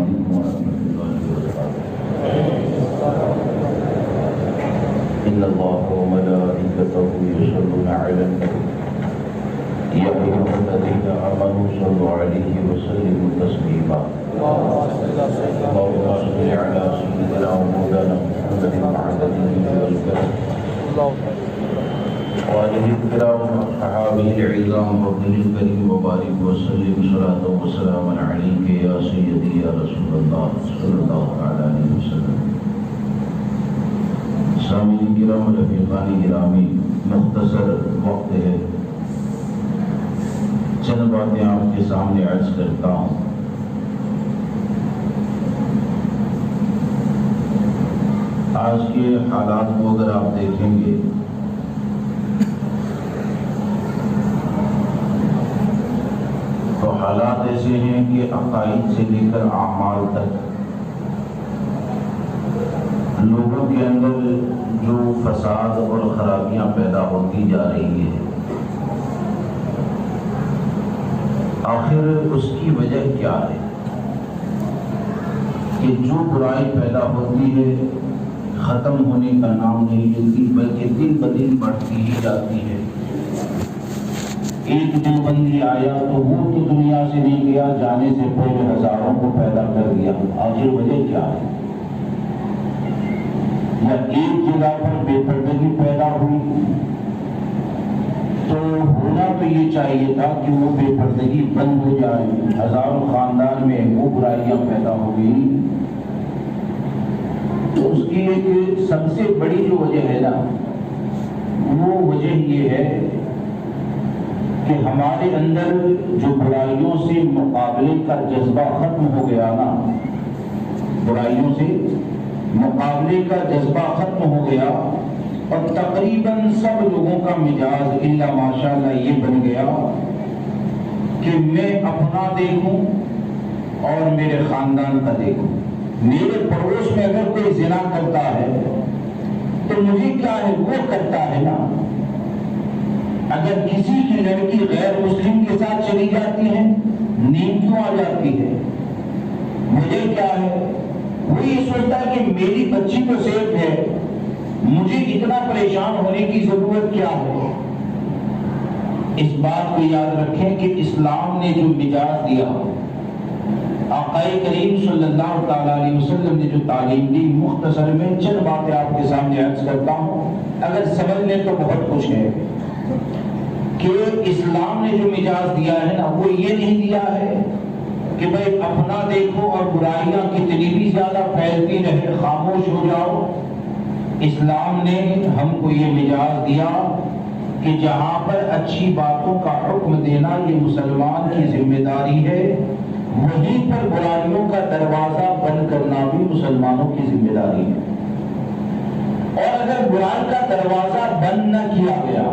علیکم ورحمۃ اللہ وبرکاتہ۔ ان اللہ وملائکتہ یصلون علی النبی یا ایھا الذین آمنوا صلوا علیہ وسلموا تسلیما۔ اللهم صل علی سیدنا ومولانا محمد المعدنی والکرم وآلہ الکرام وصحابہ العظام وابن الکریم وبارک وسلم صلاۃ وسلام علیک یا سیدی یا رسول اللہ صلی اللہ علیہ وسلم۔ سامعین کرام، رفیقان گرامی، مختصر وقت ہے، چند باتیں آپ کے سامنے عرض کرتا ہوں۔ آج کے حالات کو اگر آپ دیکھیں گے تو حالات ایسے ہیں کہ عقائد سے لے کر اعمال تک لوگوں کے اندر جو فساد اور خرابیاں پیدا ہوتی جا رہی ہے، آخر اس کی وجہ کیا ہے؟ کہ جو برائی پیدا ہوتی ہے ختم ہونے کا نام نہیں لیتی، بلکہ دن بدن بڑھتی ہی جاتی ہے۔ ایک دیوبندی آیا تو وہ تو دنیا سے نہیں گیا، جانے سے پہلے ہزاروں کو پیدا کر دیا۔ آخر وجہ کیا ہے؟ یا ایک جگہ پر بے پردگی پیدا ہوئی تو ہونا تو یہ چاہیے تھا کہ وہ بے پردگی بند ہو جائے، ہزاروں خاندان میں وہ برائیاں پیدا ہو گئی۔ تو اس کی ایک سب سے بڑی جو وجہ ہے نا، وہ وجہ یہ ہے کہ ہمارے اندر جو برائیوں سے مقابلے کا جذبہ ختم ہو گیا نا، برائیوں سے مقابلے کا جذبہ ختم ہو گیا، اور تقریباً سب لوگوں کا مزاج الا ماشاءاللہ یہ بن گیا کہ میں اپنا دیکھوں اور میرے خاندان کا دیکھوں۔ میرے پڑوس میں اگر کوئی زنا کرتا ہے تو مجھے کیا ہے، وہ کرتا ہے نا۔ اگر کسی کی لڑکی غیر مسلم کے ساتھ چلی جاتی ہے، نیند کیوں آ جاتی ہے؟ مجھے کیا ہے، وہ یہ سوچتا ہے کہ میری بچی تو سیف ہے، مجھے اتنا پریشان ہونے کی ضرورت کیا ہے؟ اس بات کو یاد رکھیں کہ اسلام نے جو مزاج دیا، آقا کریم صلی اللہ تعالیٰ علیہ وسلم نے جو تعلیم دی، مختصر میں چند باتیں آپ کے سامنے عرض کرتا ہوں، اگر سمجھ لیں تو بہت کچھ ہے۔ کہ اسلام نے جو مزاج دیا ہے نا، وہ یہ نہیں دیا ہے کہ بھائی اپنا دیکھو اور برائیاں کتنی بھی زیادہ پھیلتی رہے خاموش ہو جاؤ۔ اسلام نے ہم کو یہ مزاج دیا کہ جہاں پر اچھی باتوں کا حکم دینا یہ مسلمان کی ذمہ داری ہے، وہیں پر برائیوں کا دروازہ بند کرنا بھی مسلمانوں کی ذمہ داری ہے۔ اور اگر برائی کا دروازہ بند نہ کیا گیا،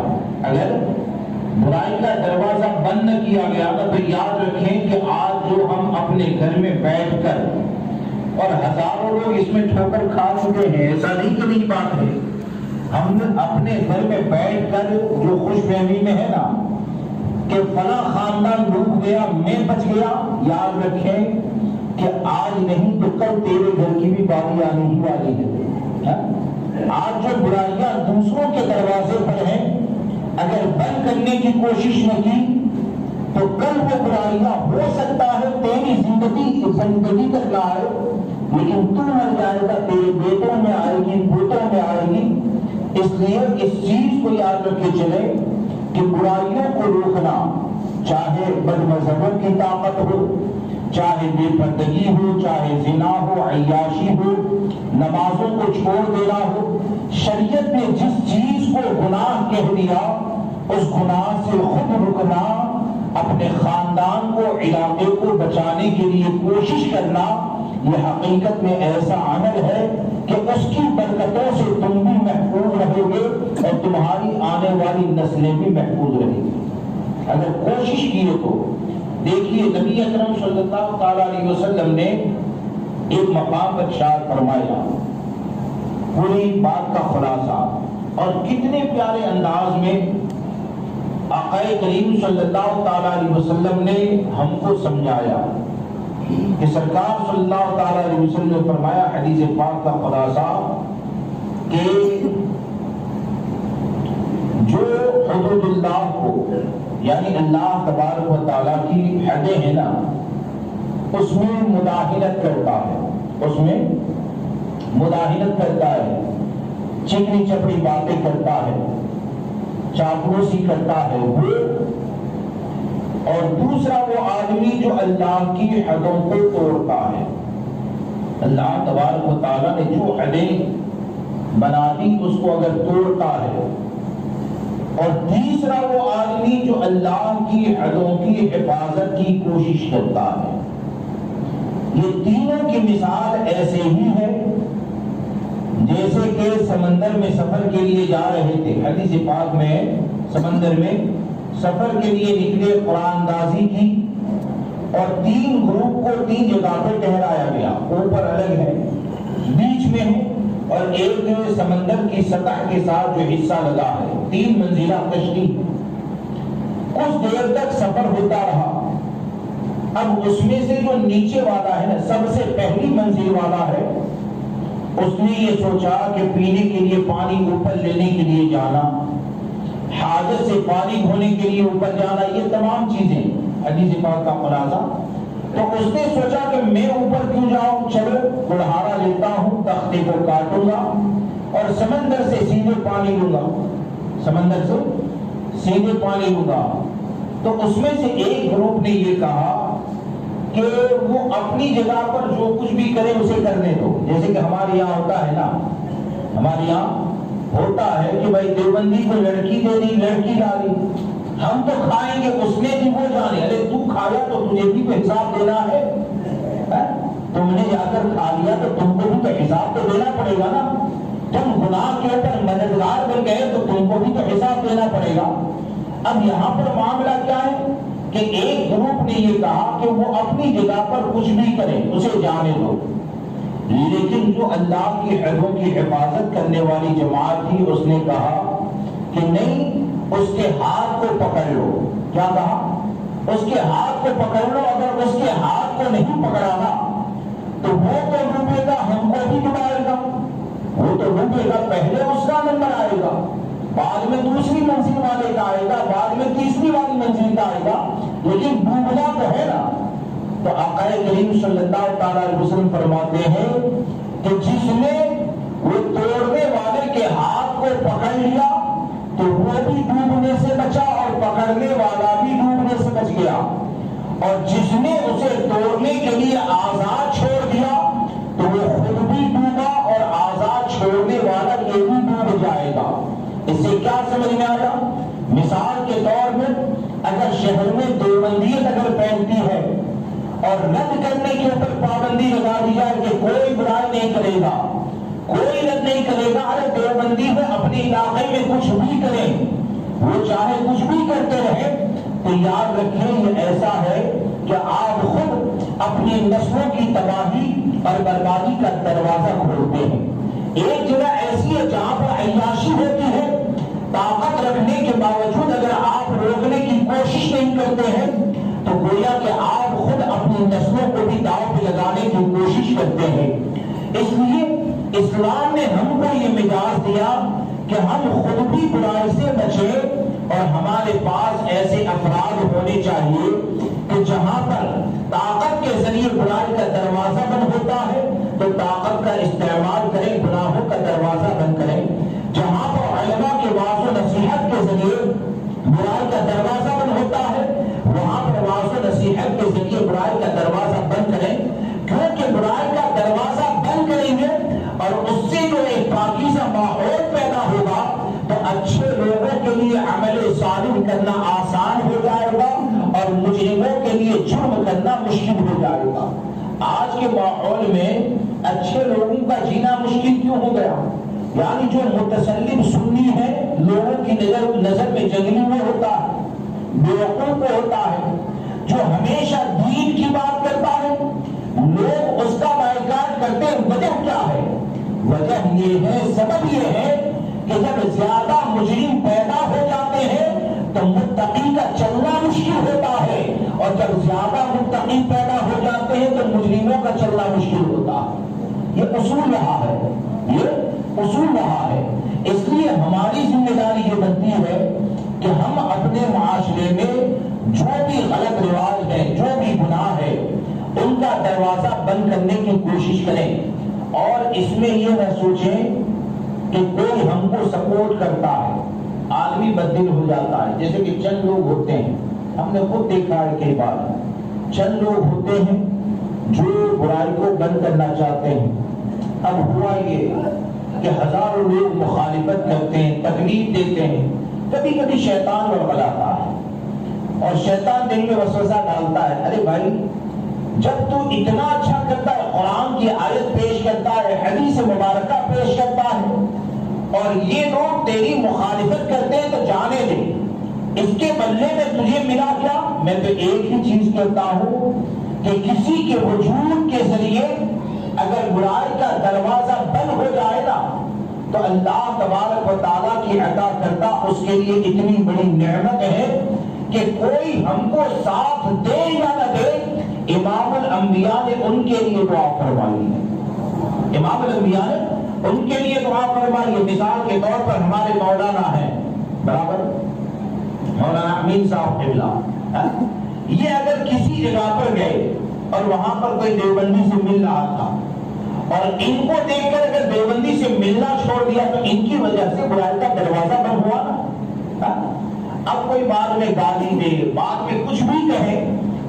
اگر برائی کا دروازہ بند نہ کیا گیا تو یاد رکھیں کہ آج جو ہم اپنے گھر میں بیٹھ کر، اور ہزاروں لوگ اس میں ٹھوکر کھا چکے ہیں، ایسا نہیں کہ نہیں بات ہے، ہم نے اپنے گھر میں بیٹھ کر جو خوش فہمی میں ہے نا کہ فلاں خاندان ڈوب گیا میں بچ گیا، یاد رکھیں کہ آج نہیں تو کل تیرے گھر کی بھی باری آنے ہی والی ہے۔ آج جو برائیاں دوسروں کے دروازے پر ہیں، اگر بند کرنے کی کوشش نہ کی تو کل وہ برائیاں ہو سکتا ہے تیری زندگی تک نہ آئے، لیکن تو مر جائے گا، تیرے بیٹوں میں آئے گی، پوتوں میں آئے گی۔ اس لیے اس چیز کو یاد رکھے چلے کہ برائیوں کو روکنا، چاہے بد مذہبوں کی طاقت ہو، چاہے بے پردگی ہو، چاہے زنا ہو، عیاشی ہو، نمازوں کو چھوڑ دینا ہو، شریعت نے جس چیز کو گناہ کہہ دیا اس گناہ سے خود رکنا، اپنے خاندان کو، علاقے کو بچانے کے لیے کوشش کرنا، یہ حقیقت میں ایسا عمل ہے کہ اس کی برکتوں سے تم بھی محفوظ رہو گے اور تمہاری آنے والی نسلیں بھی محفوظ رہیں گی اگر کوشش کیے تو۔ دیکھیے نبی اکرم صلی اللہ تعالیٰ علیہ وسلم نے ایک مقام پر ارشاد فرمایا، پوری بات کا خلاصہ، اور کتنے پیارے انداز میں آقا کریم صلی اللہ تعالیٰ علیہ وسلم نے ہم کو سمجھایا۔ کہ سرکار صلی اللہ تعالی علیہ وسلم نے فرمایا حدیث پاک کا خلاصہ کہ جو حدود اللہ کو یعنی اللہ تبارک و تعالیٰ کی حدیں ہیں نا اس میں مداہنت کرتا ہے، اس میں مداہنت کرتا ہے، چکنی چپڑی باتیں کرتا ہے، چاپلوسی کرتا ہے وہ، اور دوسرا وہ آدمی جو اللہ کی حدوں کو توڑتا ہے۔ اللہ تبارک و تعالیٰ نے جو حدیں بنا دی اس کو اگر توڑتا ہے، اور تیسرا وہ آدمی جو اللہ کی حدوں کی حفاظت کی کوشش کرتا ہے۔ یہ تینوں کی مثال ایسے ہی ہے جیسے کہ سمندر میں سفر کے لیے جا رہے تھے۔ حدیث پاک میں سمندر میں سفر کے لیے نکلے، قرآن اندازی کی، اور تین گروپ کو تین جگہ پہ ٹھہرایا گیا، اوپر الگ ہے، بیچ میں ہے، اور ایک سمندر کی سطح کے ساتھ جو حصہ لگا ہے، 3 منزلہ کشتی۔ کچھ دیر تک سفر ہوتا رہا۔ اب اس میں سے جو نیچے والا ہے نا، سب سے پہلی منزل والا ہے، اس نے یہ سوچا کہ پینے کے لیے پانی اوپر لینے کے لیے جانا، حاجت سے پانی دھونے کے لیے اوپر جانا، یہ تمام چیزیں حدیث پاک کا خلاصہ۔ تو اس نے سوچا کہ میں اوپر کیوں جاؤں، چلو کڑھارا لیتا ہوں، تختے کو کاٹوں گا اور سمندر سے سیدھے پانی لوں گا، سمندر سے سیدھے پانی لوں گا۔ تو اس میں سے ایک گروپ نے یہ کہا کہ وہ اپنی جگہ پر جو کچھ بھی کرے اسے کرنے دو۔ جیسے کہ ہمارے یہاں ہوتا ہے نا، ہمارے یہاں ہوتا ہے کہ بھائی دیوبندی کو لڑکی دے دی، لڑکی ڈالی، ہم تو کھائیں گے، اس نے بھی وہ جانے، ارے تو کھایا تو تجھے بھی تو حساب دینا ہے، تم نے جا کر کھا لیا تو تم کو بھی تو حساب تو دینا پڑے گا نا، تم گناہ کے اوپر مددگار بن گئے تو تم کو بھی تو حساب دینا پڑے گا۔ اب یہاں پر معاملہ کیا ہے کہ ایک گروپ نے یہ کہا کہ وہ اپنی جگہ پر کچھ بھی کرے، اسے جانے دو، لیکن جو اللہ کی حدوں کی حفاظت کرنے والی جماعت تھی اس نے کہا کہ نہیں، اس کے ہاتھ کو پکڑ لو۔ کیا کہا؟ اس کے ہاتھ کو پکڑ لو، اگر اس کے ہاتھ کو نہیں پکڑانا تو وہ تو ڈوبے گا، ہم کو بھی ڈبائے گا، وہ تو ڈوبے گا، پہلے اس کا نمبر آئے گا، بعد میں دوسری منزل والے کا آئے گا، بعد میں تیسری والی منزل کا آئے گا، لیکن ڈوبنا تو ہے نا۔ تو آقا کریم صلی اللہ تعالی علیہ وسلم فرماتے ہیں کہ جس نے وہ توڑنے والے کے ہاتھ کو پکڑ لیا تو وہ بھی ڈوبنے سے بچا اور پکڑنے والا بھی ڈوبنے سے بچ گیا، اور جس نے اسے توڑنے کے لیے آزاد چھوڑ دیا تو وہ خود بھی ڈوبا اور آزاد چھوڑنے والا یہ بھی ڈوب جائے گا۔ اس سے کیا سمجھ میں آیا؟ مثال کے طور میں اگر شہر میں دیوبندیت اگر پھیلتی ہے اور رد کرنے کے اوپر پابندی لگا دی جائے کہ کوئی برائی نہیں کرے گا، کوئی رد نہیں کرے گا، ارے دیوبندی میں اپنے علاقے میں کچھ بھی کریں، وہ چاہے کچھ بھی کرتے رہے، تو یاد رکھیں یہ ایسا ہے کہ آپ خود اپنی نسلوں کی تباہی اور بربادی کا دروازہ کھولتے ہیں۔ ایک جگہ ایسی ہے جہاں پر عیاشی ہوتی ہے، طاقت رکھنے کے باوجود اگر آپ روکنے کی کوشش نہیں کرتے ہیں تو گویا کہ آپ خود اپنی نسلوں کو بھی داؤ پہ لگانے کی کوشش کرتے ہیں۔ اس لیے اسلام نے ہم کو یہ مزاج دیا کہ ہم خود بھی برائی سے بچیں، اور ہمارے پاس ایسے افراد ہونے چاہیے کہ جہاں پر طاقت کے ذریعے برائی کا دروازہ بند ہوتا ہے تو طاقت کا استعمال کریں، گناہوں کا دروازہ بند کریں، جہاں پر علماء کے واعظ و نصیحت کے ذریعے برائی کا دروازہ بند ہوتا ہے وہاں پر واعظ و نصیحت کے ذریعے برائی کا دروازہ بند کریں، کیونکہ برائی کا دروازہ بند کریں گے اور اس سے جو ایک پاکیزہ ماحول پیدا ہوگا تو اچھے لوگوں کے لیے عمل صالح کرنا آسان ہو جائے گا اور مجرموں کے لیے جرم کرنا مشکل ہو جائے گا۔ آج کے ماحول میں اچھے لوگوں کا جینا مشکل کیوں ہو گیا؟ یعنی جو متسلم سنی ہے، لوگوں کی نظر میں جنگلی میں ہوتا ہے، بیوقوف ہوتا ہے، جو ہمیشہ دین کی بات کرتا ہے، لوگ اس کا بائیکاٹ کرتے ہیں۔ وجہ کیا ہے؟ وجہ یہ ہے، سبب یہ ہے کہ جب زیادہ مجرم پیدا ہو جاتے ہیں تو متقی کا چلنا مشکل ہوتا ہے، اور جب زیادہ متقی پیدا ہو جاتے ہیں تو یتیموں کا چلنا مشکل ہوتا ہے۔ یہ اصول رہا ہے، یہ اصول رہا ہے۔ اس لیے ہماری ذمہ داری یہ بنتی ہے کہ ہم اپنے معاشرے میں جو بھی غلط رواج ہے، جو بھی گناہ ہے، ان کا دروازہ بند کرنے کی کوشش کریں، اور اس میں یہ نہ سوچیں کہ کوئی ہم کو سپورٹ کرتا ہے۔ آدمی بددل ہو جاتا ہے، جیسے کہ چند لوگ ہوتے ہیں، ہم نے خود دیکھا ہے کئی بار، چند لوگ ہوتے ہیں جو برائی کو بند کرنا چاہتے ہیں۔ اب ہوا یہ کہ ہزاروں لوگ مخالفت کرتے ہیں، تکلیف دیتے ہیں، کبھی کبھی شیطان بڑبڑاتا ہے، اور شیطان دل میں وسوسہ ڈالتا ہے، ارے بھائی جب تو اتنا اچھا کرتا ہے، قرآن کی آیت پیش کرتا ہے، حدیث مبارکہ پیش کرتا ہے، اور یہ لوگ تیری مخالفت کرتے ہیں تو جانے دے، اس کے بدلے میں تجھے ملا کیا؟ میں تو ایک ہی چیز کرتا ہوں کہ کسی کے وجود کے ذریعے اگر برائی کا دروازہ بند ہو جائے گا تو اللہ تبارک و تعالیٰ کی عطا کرتا اس کے لیے اتنی بڑی نعمت ہے کہ کوئی ہم کو ساتھ دے یا نہ دے، امام الانبیاء نے ان کے لیے دعا فرمائی ہے۔ امام الانبیاء نے ان کے لیے دعا فرمائی ہے۔ مثال کے طور پر ہمارے مولانا ہیں، برابر مولانا امین صاحب قبلہ، یہ اگر کسی جگہ پر گئے اور وہاں پر کوئی دیوبندی سے مل رہا تھا، اور ان کو دیکھ کر اگر دیوبندی سے ملنا چھوڑ دیا تو ان کی وجہ سے برائی کا دروازہ بند ہوا نا۔ اب کوئی بعد میں گالی دے، بعد میں کچھ بھی کہے،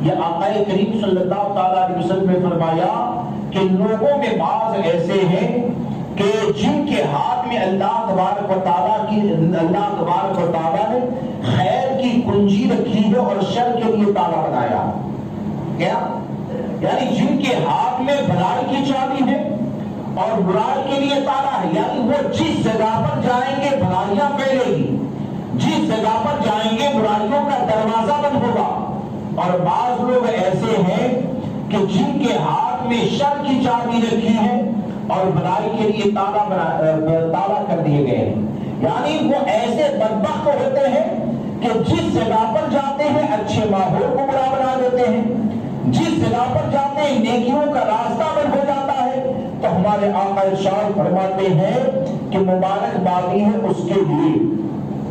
یہ آقا کریم صلی اللہ تعالیٰ علیہ وسلم نے فرمایا کہ لوگوں میں بعض ایسے ہیں کہ جن کے ہاتھ میں اللہ تبارک و تعالیٰ نے خیر کی کنجی رکھی ہے اور شر کے لیے تالا بنایا۔ کیا؟ یعنی جن کے ہاتھ میں بھلائی کی چابی ہے اور برائی کے لیے تالا ہے، یعنی وہ جس جگہ پر جائیں گے بھلائیاں پھیلے گی، جس جگہ پر جائیں گے برائیوں کا دروازہ بند ہوگا۔ اور بعض لوگ ایسے ہیں کہ جن کے ہاتھ میں شر کی چابی رکھی ہے اور بھلائی کے لیے تالا کر دیے گئے ہیں، یعنی وہ ایسے بدبخت ہوتے ہیں کہ جس جگہ پر جاتے ہیں اچھے ماحول کو برا بنا دیتے ہیں، جس جگہ پر جاتے ہیں نیکیوں کا راستہ بند ہو جاتا ہے۔ تو ہمارے آقا ارشاد فرماتے ہیں کہ مبارک بادی ہے اس کے لیے،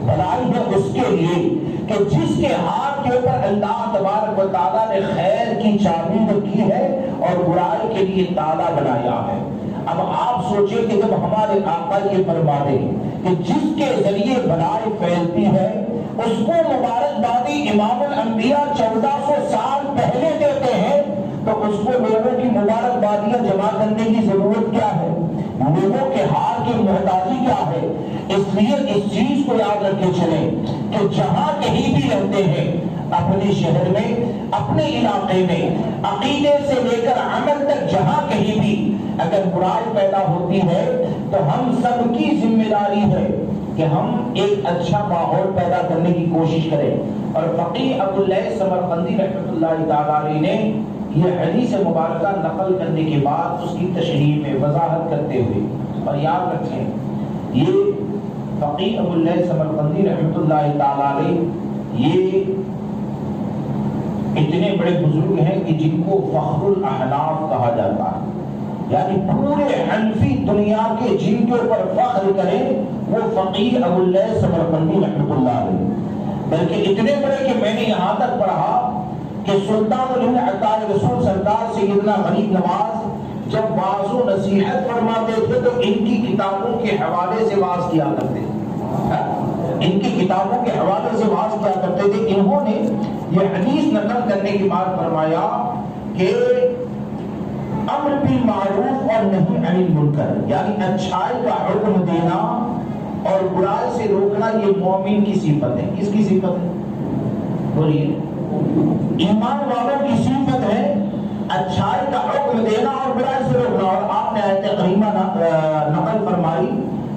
بھلائی ہے اس کے لیے کہ جس کے ہاتھ کے اوپر اللہ تبارک و تعالیٰ نے خیر کی چابی رکھی ہے اور برائی کے لیے تالا بنایا ہے۔ اب آپ سوچیں کہ جب ہمارے آقا یہ فرما دیں کہ جس کے ذریعے بھلائی پھیلتی ہے اس کو مبارک بادی امام الانبیاء 1400 سال پہلے دیتے ہیں، تو اس کو لوگوں کی مبارک بادیاں جمع کرنے کی ضرورت کیا ہے؟ لوگوں کے ہار کی محتاجی کیا ہے؟ اس لیے اس چیز کو یاد رکھے چلیں کہ جہاں کہیں بھی رہتے ہیں، اپنے شہر میں، اپنے علاقے میں، عقیدے سے لے کر عمل تک جہاں کہیں بھی اگر برائی پیدا ہوتی ہے تو ہم سب کی ذمہ داری ہے کہ ہم ایک اچھا ماحول پیدا کرنے کی کوشش کریں۔ اور فقیہ ابواللیث سمرقندی رحمۃ اللہ تعالیٰ علیہ نے یہ حدیث مبارکہ نقل کرنے کے بعد اس کی تشریح میں وضاحت کرتے ہوئے، اور یاد رکھیں یہ فقیہ ابواللیث سمرقندی رحمۃ اللہ تعالیٰ علیہ یہ اتنے بڑے بزرگ ہیں کہ جن کو فخر الاحناف کہا جاتا ہے، یعنی پورے حنفی دنیا کے جن کے اوپر فخر کریں وہ فقیہ ابواللیث سمرقندی رحمۃ اللہ علیہ، بلکہ اتنے بڑے کہ میں نے یہاں تک پڑھا کہ سلطان الہند عطا رسول سرکار سیدنا غریب نواز جب واعظ و نصیحت فرماتے تھے تو ان کی کتابوں کے حوالے سے واعظ کیا کرتے تھے، ان کی کتابوں کے حوالے سے واعظ کیا کرتے تھے۔ انہوں نے یہ حدیث نقل کرنے کے بعد فرمایا کہ امر بالمعروف اور نہی عن المنکر، یعنی اچھائی کا حکم دینا اور برائی سے روکنا یہ مومن کی صفت ہے۔ کس کی صفت ہے؟ بولیے، ایمان والوں کی صفت ہے اچھائی کا حکم دینا اور برائی سے روکنا۔ اور آپ نے آیت کریمہ نقل فرمائی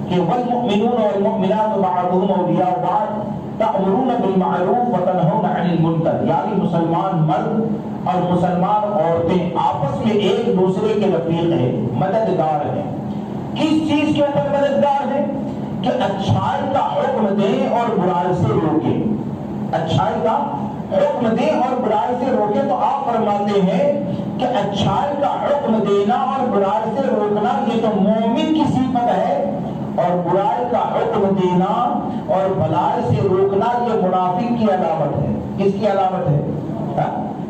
کہ والمؤمنون والمؤمنات بعضهم اولیاء بعض تأمرون بالمعروف وتنہون عن المنکر، یعنی مسلمان مرد اور مسلمان عورتیں آپس میں ایک دوسرے کے رفیق ہیں، مددگار ہیں۔ کس چیز کے اوپر مددگار ہیں؟ کہ اچھائی کا حکم دیں اور برائی سے روکیں، اچھائی کا حکم دیں اور برائی سے روکیں۔ تو آپ فرماتے ہیں کہ اچھائی کا حکم دینا اور برائی سے روکنا یہ تو مومن کی صفت ہے، اور برائی کا حکم دینا اور بھلائی سے روکنا یہ منافق کی علامت ہے۔ کس کی علامت ہے؟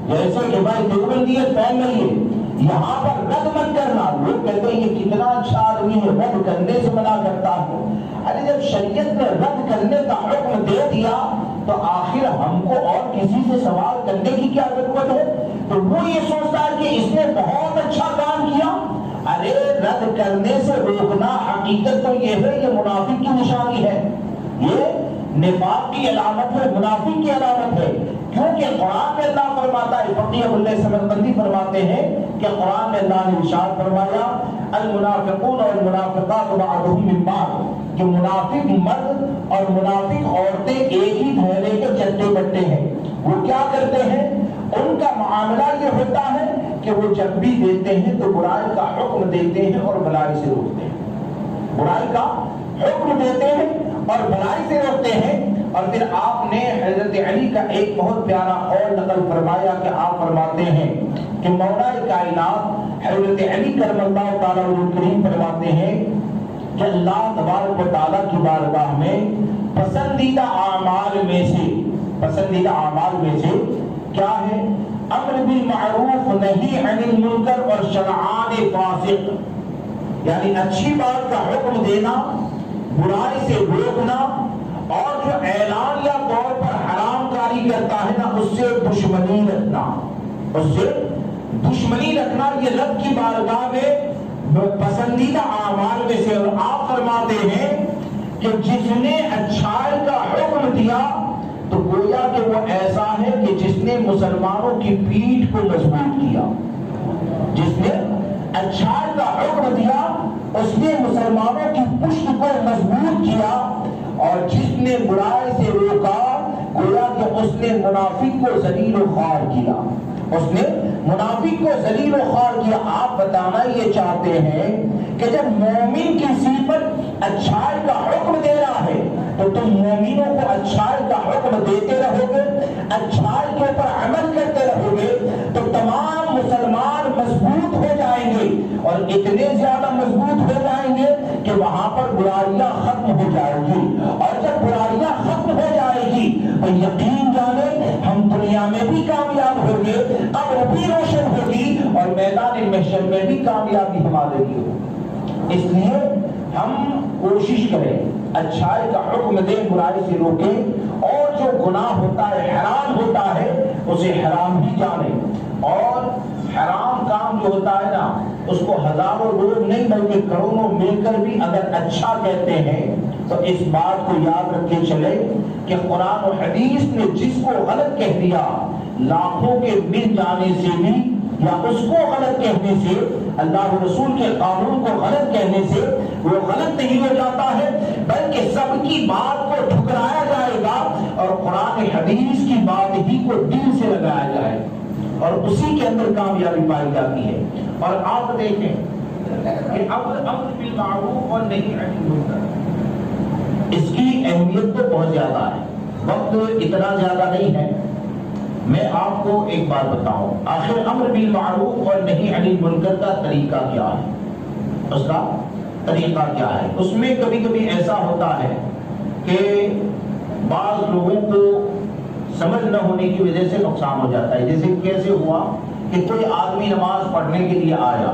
جیسے کہ بھائی دیوبندیت پہن رہی ہے، یہاں پر رد مت کرنا، لوگ کہتے ہیں یہ کتنا اچھا آدمی ہے، رد کرنے سے منع کرتا ہے۔ ارے جب شریعت نے رد کرنے کا حکم دے دیا تو آخر ہم کو اور کسی سے سوال کرنے کی کیا ضرورت ہے؟ تو وہ یہ سوچتا ہے کہ اس نے بہت اچھا کام کیا۔ ارے رد کرنے سے روکنا حقیقت تو یہ ہے، یہ منافق کی نشانی ہے، یہ نفاق کی علامت ہے، منافق کی علامت ہے۔ کیونکہ قرآن میں اللہ فرماتا ہے، فقیہ اللہ سمرقندی فرماتے ہیں کہ قرآن میں اللہ نے ارشاد فرمایا المنافقون والمنافقات بعضهم من بعض، کہ منافق مرد اور منافق عورتیں ایک ہی دھڑے کے چٹے بٹے ہیں۔ وہ کیا کرتے ہیں؟ ان کا معاملہ یہ ہوتا ہے کہ وہ جب بھی دیتے ہیں تو برائی کا حکم دیتے ہیں اور بھلائی سے روکتے ہیں، برائی کا حکم دیتے ہیں اور بھلائی سے روکتے ہیں۔ اور پھر آپ نے حضرت علی کا ایک بہت پیارا قول نقل فرمایا کہ آپ فرماتے ہیں کہ مولا کائنات حضرت علی کرم اللہ تعالیٰ عنہ کریم فرماتے ہیں کہ اللہ تبارک و تعالیٰ کی بارگاہ میں پسندیدہ اعمال میں سے کیا ہے؟ امر بالمعروف نہی عن المنکر اور شنعان فاسق، یعنی اچھی بات کا حکم دینا، برائی سے روکنا، اور جو اعلانیہ طور پر حرام کاری کرتا ہے نا اس سے دشمنی رکھنا، یہ رب کی بارگاہ میں پسندیدہ اعمال میں سے۔ اور آپ فرماتے ہیں کہ جس نے اچھائی کا حکم دیا تو گویا کہ وہ ایسا ہے کہ جس نے مسلمانوں کی پیٹھ کو مضبوط کیا۔ جس نے اچھائی کا حکم دیا اس نے مسلمانوں کی پشت کو مضبوط کیا، اور جس نے برائی سے روکا گویا کہ اس نے منافق کو ذلیل و خوار کیا، اس نے منافق کو ذلیل و خوار کیا۔ آپ بتانا یہ چاہتے ہیں کہ جب مومن کی صفت اچھائی کا حکم دے رہا ہے تو تم مومنوں کو اچھائی کا حکم دیتے رہو گے، اچھائی کے اوپر عمل کرتے رہو گے تو تمام مسلمان مضبوط ہو جائیں گے، اور اتنے زیادہ مضبوط ہو جائیں گے کہ وہاں پر برائیاں ختم ہو جائیں گی، اور جب برائیاں ختم ہو جائے گی تو یقین جانے ہم دنیا میں بھی کامیاب ہوں گے، قبر بھی روشن ہوگی، اور میدان محشر میں بھی کامیابی ہمارے لیے ہوگی۔ اس لیے ہم کوشش کریں اچھائی کا حکم دیں، برائی سے روکیں، اور جو گناہ ہوتا ہے حرام ہوتا ہے اسے حرام ہی جانیں، اور حرام کام جو ہوتا ہے نا اس کو ہزاروں لوگ نہیں بلکہ کروڑوں مل کر بھی اگر اچھا کہتے ہیں تو اس بات کو یاد رکھے چلے کہ قرآن و حدیث نے جس کو غلط کہہ دیا لاکھوں کے مل جانے سے بھی یا اس کو غلط کہنے سے، اللہ رسول کے قانون کو غلط کہنے سے وہ غلط نہیں ہو جاتا ہے، بلکہ سب کی بات کو ٹھکرایا جائے گا اور قرآن حدیث کی بات ہی کو دل سے لگایا جائے اور اسی کے اندر کامیابی پائی جاتی ہے۔ اور آپ دیکھیں کہ امر بالمعروف اور نہی عن المنکر، اس کی اہمیت تو بہت زیادہ ہے، وقت اتنا زیادہ نہیں ہے۔ میں آپ کو ایک بات بتاؤں، آخر امر بالمعروف اور نہی عن المنکر کا طریقہ کیا ہے؟ اس کا طریقہ کیا ہے؟ اس میں کبھی کبھی ایسا ہوتا ہے کہ بعض لوگوں کو سمجھ نہ ہونے کی وجہ سے نقصان ہو جاتا ہے۔ جیسے کیسے ہوا کہ کوئی آدمی نماز پڑھنے کے لیے آیا،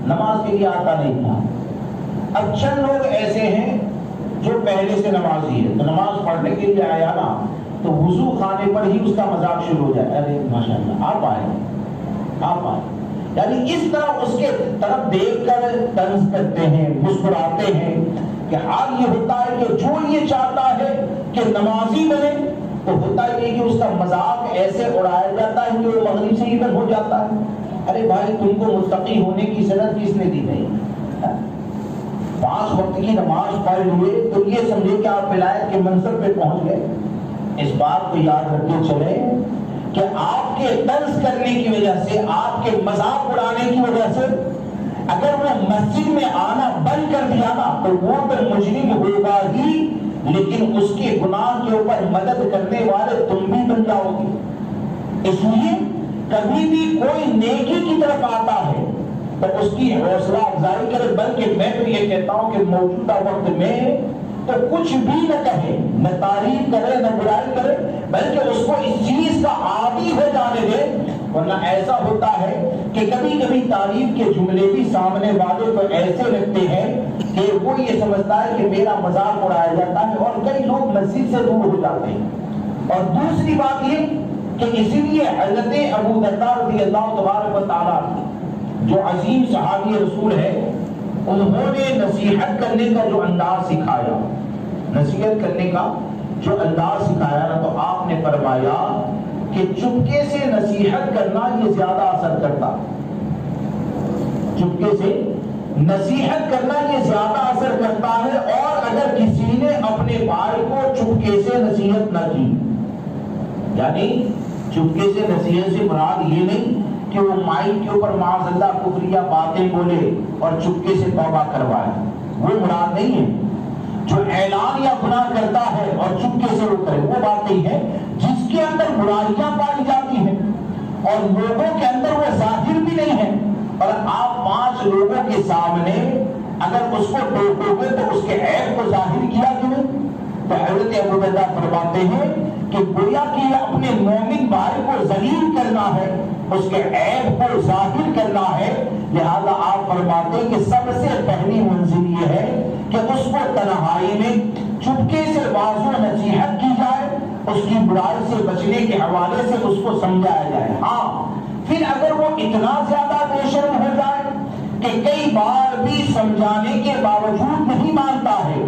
نماز کے لیے آتا نہیں تھا۔ اب چند لوگ ایسے ہیں جو پہلے سے نمازی ہے، تو نماز پڑھنے کے لیے آیا نا تو وضو خانے پر ہی اس کا مذاق شروع ہو جائے، ارے ماشاءاللہ آپ آئے، یعنی اس طرح اس کے طرف دیکھ کر طنز کرتے ہیں، مسکراتے ہیں، کہ حال یہ ہوتا ہے کہ جو یہ چاہتا ہے کہ نمازی بنے تو ہوتا یہ کہ اس کا مذاق ایسے اڑایا جاتا ہے کہ وہ مغرب سے ہی بند ہو جاتا ہے۔ ارے بھائی تم کو متقی ہونے کی سند کس نے دی نہیں؟ 5 وقت کی نماز پڑھ لیے تو یہ سمجھے کہ آپ ولایت کے منصب پہ پہنچ گئے۔ اس بات کو یاد رکھتے چلے کہ آپ کے طنز کرنے کی وجہ سے، آپ کے مذاق اڑانے کی وجہ سے اگر وہ مسجد میں آنا بند کر دیا نا تو وہ تو مجرم ہوگا ہی، لیکن اس کے گناہ کے اوپر مدد کرنے والے تم بھی بن جاؤ گے۔ اس لیے کبھی بھی کوئی نیکی کی طرف آتا ہے تو اس کی حوصلہ افزائی کرے، بلکہ میں تو یہ کہتا ہوں کہ موجودہ وقت میں تو کچھ بھی نہ کہے، نہ تعریف کرے نہ برائی کرے، بلکہ اس کو اس چیز کا عادی ہو جانے دے۔ ورنہ ایسا ہوتا ہے کہ کبھی کبھی تعریف کے جملے بھی سامنے والے کو ایسے لگتے ہیں کہ وہ یہ سمجھتا ہے کہ میرا مذاق اڑایا جاتا ہے، اور کئی لوگ مسجد سے دور ہو جاتے ہیں۔ اور دوسری بات یہ کہ اسی لیے حضرت ابو درداء رضی اللہ تبارک و تعالیٰ جو عظیم صحابی رسول ہے، انہوں نے نصیحت کرنے کا جو انداز سکھایا، نصیحت کرنے کا جو انداز سکھایا نا، تو آپ نے فرمایا کہ چپکے سے نصیحت کرنا یہ زیادہ اثر کرتا، چپکے سے نصیحت کرنا یہ زیادہ اثر کرتا ہے۔ اور اگر کسی نے اپنے بھائی کو چپکے سے نصیحت نہ کی، یعنی چپکے سے نصیحت سے مراد یہ نہیں کہ وہ مائک کے اوپر معاذ اللہ کفریہ باتیں بولے اور چپکے سے توبہ کروائے، وہ مراد نہیں ہے۔ جو اعلان یا گناہ کرتا ہے اور چپکے سے وہ کرے، وہ بات نہیں ہے۔ جس کے اندر برائیاں پائی جاتی ہیں اور لوگوں کے اندر وہ ظاہر بھی نہیں ہے، اور آپ 5 لوگوں کے سامنے اگر اس کو ٹوکو گے تو اس کے عیب کو ظاہر کیا کیوں؟ تو حضرت ابو درداء فرماتے ہیں کہ گویا کہ یہ اپنے مومن بھائی کو ذلیل کرنا ہے، اس کے عیب کو ظاہر کرنا ہے۔ لہذا آپ فرماتے ہیں کہ سب سے پہلی منزل یہ ہے کہ اس کو تنہائی میں چپکے سے واضح نصیحت کی جائے، اس کی برائی سے بچنے کے حوالے سے اس کو سمجھایا جائے۔ ہاں پھر اگر وہ اتنا زیادہ بے شرم ہو جائے کہ کئی بار بھی سمجھانے کے باوجود نہیں مانتا ہے،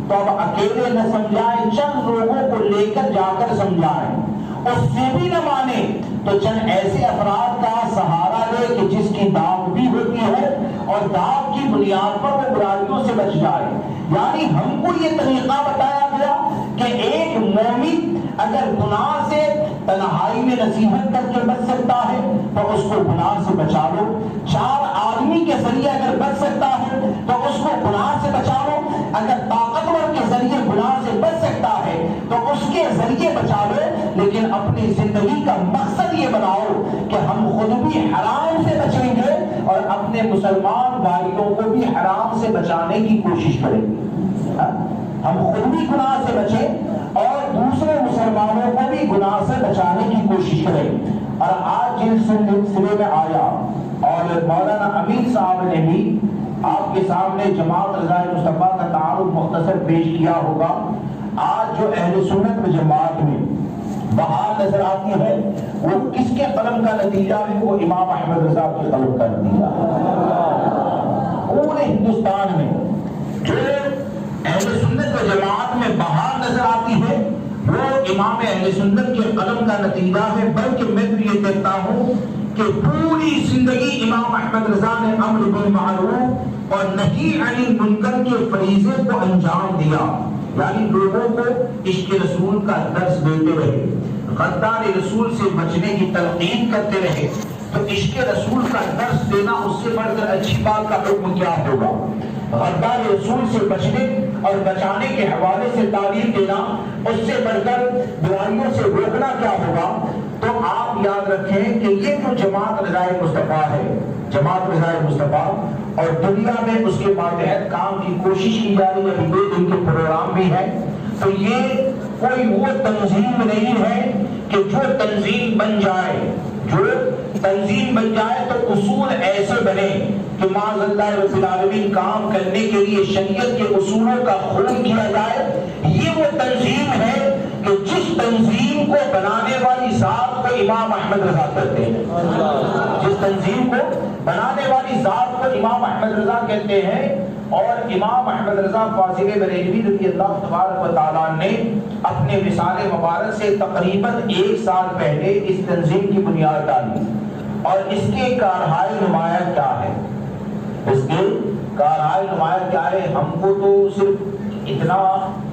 تو اب اکیلے نہ سمجھائیں، چند لوگوں کو لے کر جا کر سمجھائیں۔ اس سے بھی نہ مانے تو چند ایسے افراد کا سہارا لے کہ جس کی دعوت بھی ہوتی ہے اور دعوت کی بنیاد پر وہ برائیوں سے بچ جائے۔ یعنی ہم کو یہ طریقہ بتایا گیا کہ ایک مومن اگر گناہ سے تنہائی میں نصیحت کر کے بچ سکتا ہے تو اس کو گناہ سے بچا لو، 4 آدمی کے ذریعے اگر بچ سکتا ہے تو اس کو گناہ سے بچا لو، اگر طاقتور کے ذریعے گناہ سے بچ سکتا ہے تو اس کے ذریعے بچا لو، لیکن اپنی زندگی کا مقصد یہ بناؤ کہ ہم خود بھی حرام سے بچیں گے اور اپنے مسلمان بھائیوں کو بھی حرام سے بچانے کی کوشش کریں گے۔ ہم خود بھی گناہ سے بچیں اور دوسرے مسلمانوں کو بھی گناہ سے بچانے کی کوشش کریں۔ اور آج جس سلسلے میں آیا اور مولانا امین صاحب نے بھی آپ کے سامنے جماعت رضائے مصطفیٰ کا تعارف مختصر پیش کیا ہوگا۔ آج جو اہل سنت جماعت میں بہار نظر آتی ہے وہ کس کے قلم کا نتیجہ ہے؟ وہ امام احمد رضا کے قلم کا نتیجہ ہے۔ پورے ہندوستان میں جو اہل سنت و جماعت میں بہار نظر آتی ہے وہ امام اہل سنت کے قلم کا نتیجہ ہے۔ بلکہ میں تو یہ کہتا ہوں کہ پوری زندگی امام احمد رضا نے امر بالمعروف اور نہی عن المنکر کے فریضے کو انجام دیا، یعنی لوگوں کو عشق رسول کا درس دیتے رہے، غدار رسول سے بچنے کی تلقین کرتے رہے۔ تو عشق رسول کا درس دینا اس سے بڑھ کر اچھی بات کا حکم کیا ہوگا؟ غدار رسول سے بچنے اور بچانے کے حوالے سے تعلیم دینا اس سے بڑھ کر برائیوں سے روکنا کیا ہوگا؟ تو آپ یاد رکھیں کہ یہ جو جماعت رضائے مصطفیٰ ہے، جماعت رضائے مصطفیٰ، اور دنیا میں اس کے ماتحت کام کی کوشش کی جا رہی ہے، یہ ان کے پروگرام بھی ہے، تو یہ کوئی وہ تنظیم نہیں ہے کہ جو تنظیم بن جائے، جو تنظیم بن جائے تو اصول ایسے بنے کہ معاذ اللہ رب العالمین کام کرنے کے لیے شریعت کے اصولوں کا خلل کیا جائے۔ یہ وہ تنظیم ہے کہ جس تنظیم کو بنانے والی ذات کو امام احمد رضا کہتے ہیں، جس تنظیم کو بنانے والی ذات کو امام احمد رضا کہتے ہیں۔ اور امام احمد رضا فاضل بریلوی رضی اللہ تبارک و تعالیٰ نے اپنے وصال مبارک سے تقریباً 1 سال پہلے اس تنظیم کی بنیاد ڈالی، اور اس کے کارہائے نمایاں کیا ہے؟ اس کے کارہائے نمایاں کیا ہے؟ ہم کو تو صرف اتنا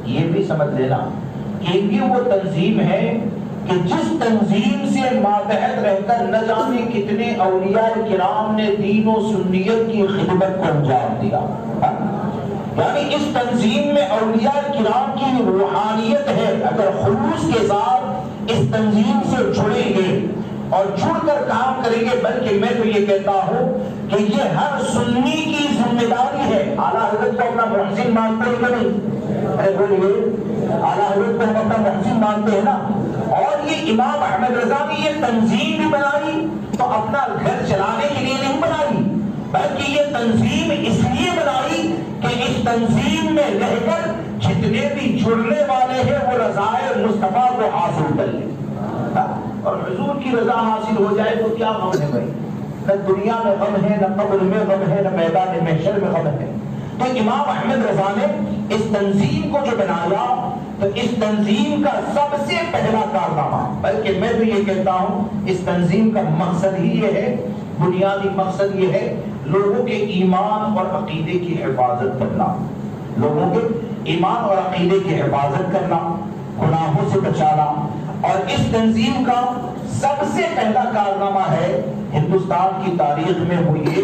یہ بھی سمجھ لینا کہ یہ وہ تنظیم ہے کہ جس تنظیم سے ماتحت رہ کر نہ جانے کتنے اولیاء کرام نے دین و سنیت کی خدمت کو انجام دیا۔ یعنی اس تنظیم میں اولیاء کرام کی روحانیت ہے۔ اگر خلوص کے ساتھ اس تنظیم سے جڑیں گے اور جڑ کر کام کریں گے، بلکہ میں تو یہ کہتا ہوں کہ یہ ہر سنی کی ذمہ داری ہے۔ اعلیٰ حضرت کو اپنا محسن مانتے ہیں کہ نہیں؟ ارے بولیے، اعلیٰ حضرت کو ہم اپنا محسن مانتے ہیں نا؟ اور یہ امام احمد رضا نے یہ تنظیم بھی بنائی تو اپنا گھر چلانے کے لیے نہیں بنائی، بلکہ یہ تنظیم اس لیے بنائی کہ اس تنظیم میں رہ کر جتنے بھی جڑنے والے ہیں وہ رضائے مصطفیٰ کو حاصل کر لیں، اور حضور کی رضا حاصل ہو جائے تو کیا غم ہے بھائی؟ نہ دنیا میں غم ہے، نہ قبر میں غم ہے، نہ میدان محشر میں غم ہے۔ تو امام احمد رضا نے اس تنظیم کو جو بنایا تو اس تنظیم کا سب سے پہلا کارنامہ، بلکہ میں تو یہ کہتا ہوں اس تنظیم کا مقصد ہی یہ ہے، بنیادی مقصد یہ ہے لوگوں کے ایمان اور عقیدے کی حفاظت کرنا، لوگوں کے ایمان اور عقیدے کی حفاظت کرنا، گناہوں سے بچانا۔ اور اس تنظیم کا سب سے پہلا کارنامہ ہے ہندوستان کی تاریخ میں وہ یہ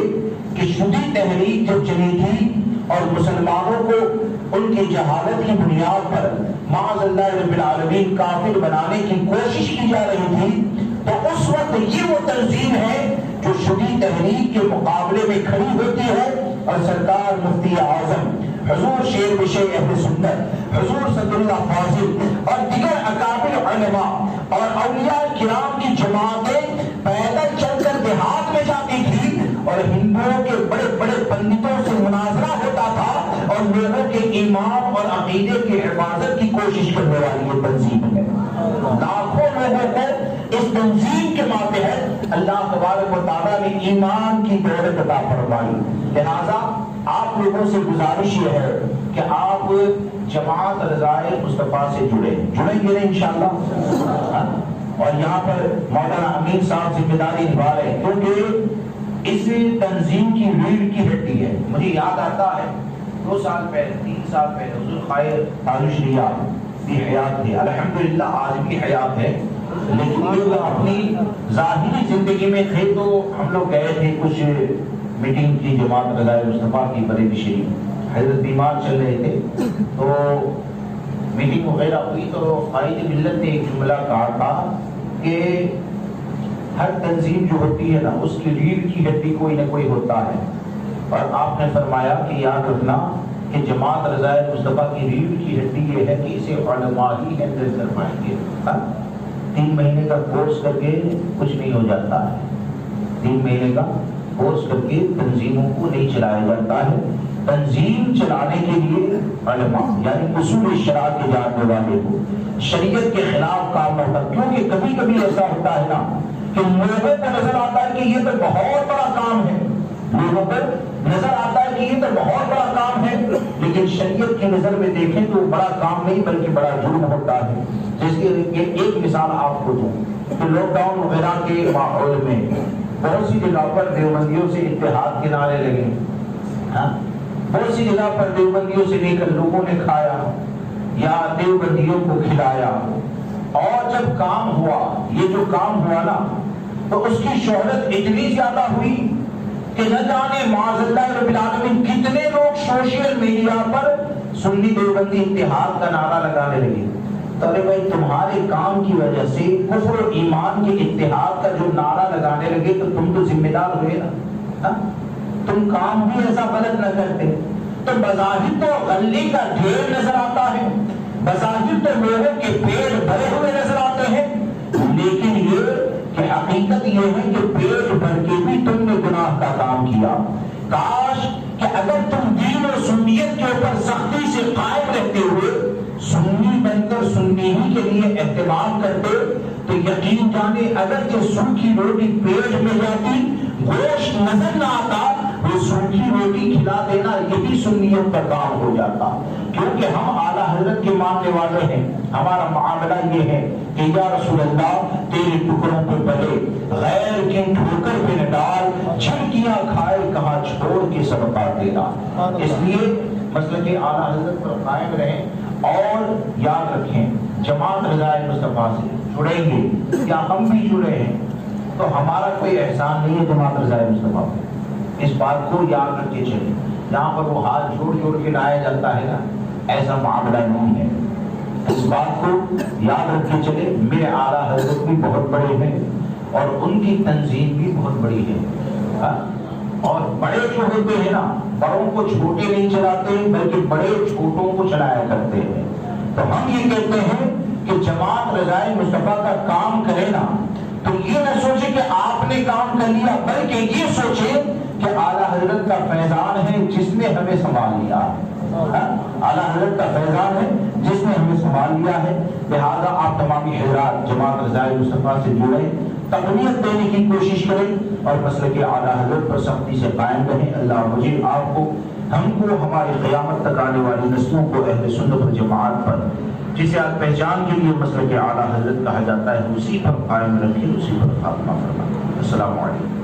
کہ شدید تحریک جب چلی تھی اور مسلمانوں کو ان کی جہالت کی بنیاد پر معاذ اللہ رب العالمین کافر بنانے کی کوشش کی جا رہی تھی، تو اس وقت یہ وہ تنظیم ہے جو شدید تحریک کے مقابلے میں کھڑی ہوتی ہے، اور سرکار مفتی اعظم حضور شیر بشیر اہل سنت حضور صد اللہ فاضل اور دیگر اکابر علماء اور اولیاء کرام کی جماعتیں پیدل چل کر دیہات میں جاتی تھی اور ہندوؤں کے بڑے بڑے پنڈتوں سے مناظرہ ہوتا تھا، اور لوگوں کے ایمان اور عقیدے کی حفاظت کی کوشش کرنے والی یہ تنظیم ہے۔ لاکھوں لوگوں کو اس تنظیم کے ماتحت اللہ تبارک و تعالیٰ نے ایمان کی دولت عطا فرمائی۔ لہذا آپ لوگوں سے گزارش یہ ہے کہ آپ جماعت رضائے مصطفیٰ سے جڑیں گے انشاءاللہ، اور یہاں پر مولانا امین صاحب ذمہ داری نبھا رہے ہیں، کیونکہ اس تنظیم کی ریڑھ کی ہڈی ہے۔ مجھے یاد آتا ہے 2 سال پہلے 3 سال پہلے حضور خیر تاج شریعہ بھی حیات تھے، الحمدللہ آج بھی حیات ہے، لیکن یہ اپنی ظاہری زندگی میں تھے تو ہم لوگ گئے تھے کچھ میٹنگ کی جماعت رضائے مصطفیٰ کی بریلی شریف، حضرت بیمار چل رہے تھے تو میٹنگ وغیرہ ہوئی تو قائد ملت نے ایک جملہ کہا تھا کہ ہر تنظیم جو ہوتی ہے نا اس کی ریڑھ کی ہڈی کوئی نہ کوئی ہوتا ہے، اور آپ نے فرمایا کہ یاد رکھنا کہ جماعت رضائے مصطفیٰ کی ریڑھ کی ہڈی یہ ہے کہ اسے علماء ہی ہینڈل کر پائیں گے۔ 3 مہینے کا کورس کر کے کچھ نہیں ہو جاتا ہے، 3 مہینے کا کورس کر کے تنظیموں کو نہیں چلایا جاتا ہے۔ تنظیم چلانے کے لیے علماء یعنی اصول شرع کے جاننے والے کو شریعت کے خلاف کام نہ کرے، کیونکہ کبھی کبھی ایسا ہوتا ہے نا کہ لوگوں کو نظر آتا ہے کہ یہ تو بہت بڑا کام ہے، لوگوں کو نظر آتا ہے کہ یہ تو بہت بڑا کام ہے، لیکن شریعت کی نظر میں دیکھیں تو بڑا کام نہیں بلکہ بڑا جرم ہوتا ہے۔ جس کی ایک مثال آپ کو دوں کہ لاک ڈاؤن وغیرہ کے ماحول میں بہت سی جگہ پر دیوبندیوں سے اتحاد کے نعرے لگے، بہت سی جگہ پر دیوبندیوں سے لے کر لوگوں نے کھایا یا دیوبندیوں کو کھلایا، اور جب کام ہوا، یہ جو کام ہوا نا تو اس کی شہرت اتنی زیادہ ہوئی کہ نہ جانے معاذ اللہ رب العالمین کتنے لوگ سوشل میڈیا پر سنی دیوبندی اتحاد کا نعرہ لگانے لگے۔ تو ارے بھائی تمہارے کام کی وجہ سے کفر و ایمان کے اتحاد کا جو نعرہ لگانے لگے تو تم تو ذمہ دار ہوئے نا، تم کام بھی ایسا غلط نہ کرتے۔ تو بظاہر تو غلے کا ڈھیر نظر آتا ہے، بظاہر تو لوگوں کے پیٹ بھرے ہوئے نظر آتے ہیں، لیکن یہ کہ حقیقت یہ ہے کہ پیٹ بھر کے بھی تم نے گناہ کا کام کیا۔ کاش کہ اگر تم دین اور سنیت کے اوپر سختی سے قائم رہتے ہوئے سنی بن کر سنی ہی کے لیے اہتمام کرتے تو یقین جانے اگر جو سوکھی روٹی پیٹ میں جاتی گوشت نظر نہ آتا، وہ سوکھی روٹی کھلا دینا یہ بھی سنیت کا کام ہو جاتا، کیونکہ ہم اعلیٰ حضرت کے ماننے والے ہیں۔ ہمارا معاملہ یہ ہے کہ یا رسول اللہ تیرے ٹکڑوں پہ پلے غیر کی ٹھوکر پہ نہ ڈال، چھڑکیاں کھائے کہاں چھوڑ کے صدقہ دینا۔ اس لیے مسلک اعلیٰ حضرت پر قائم رہیں اور یاد رکھیں جماعت رضائے مصطفیٰ سے جڑیں گے یا ہم بھی جڑے ہیں تو ہمارا کوئی احسان نہیں ہے جماعت رضائے مصطفیٰ پہ، اس بات کو یاد رکھ کے چلیں۔ جہاں پر وہ ہاتھ جوڑ جوڑ کے لایا جاتا ہے نا ایسا معاملہ نہیں ہے، اس بات کو یاد رکھ کے چلے۔ میرے اعلیٰ حضرت بھی بہت بڑے ہیں، اور ان کی تنظیم بھی بہت بڑی ہے. اور بڑے جو ہوتے ہیں نا، بڑوں کو چھوٹے نہیں چلاتے بلکہ بڑے چھوٹوں کو چلایا کرتے ہیں. تو ہم یہ کہتے ہیں کہ جماعت رضائے مصطفیٰ کا کام کرے نا تو یہ نہ سوچے کہ آپ نے کام کر لیا، بلکہ یہ سوچے کہ اعلیٰ حضرت کا فیضان ہے جس نے ہمیں سنبھال لیا. اعلیٰ حضرت کا فیضان ہے جس نے ہمیں سنبھال لیا ہے. لہذا آپ تمامی حضرات جماعت رضائے مصطفیٰ سے جڑیں، تقویت دینے کی کوشش کریں اور مسلک اعلیٰ حضرت پر سختی سے قائم رہیں. اللہ مجھے آپ کو، ہم کو، ہماری قیامت تک آنے والی نسلوں کو اہل سنت و جماعت پر جسے آج پہچان کے لیے مسلک اعلیٰ حضرت کہا جاتا ہے اسی پر قائم رکھے، اسی پر خاتمہ فرمائے. السلام علیکم.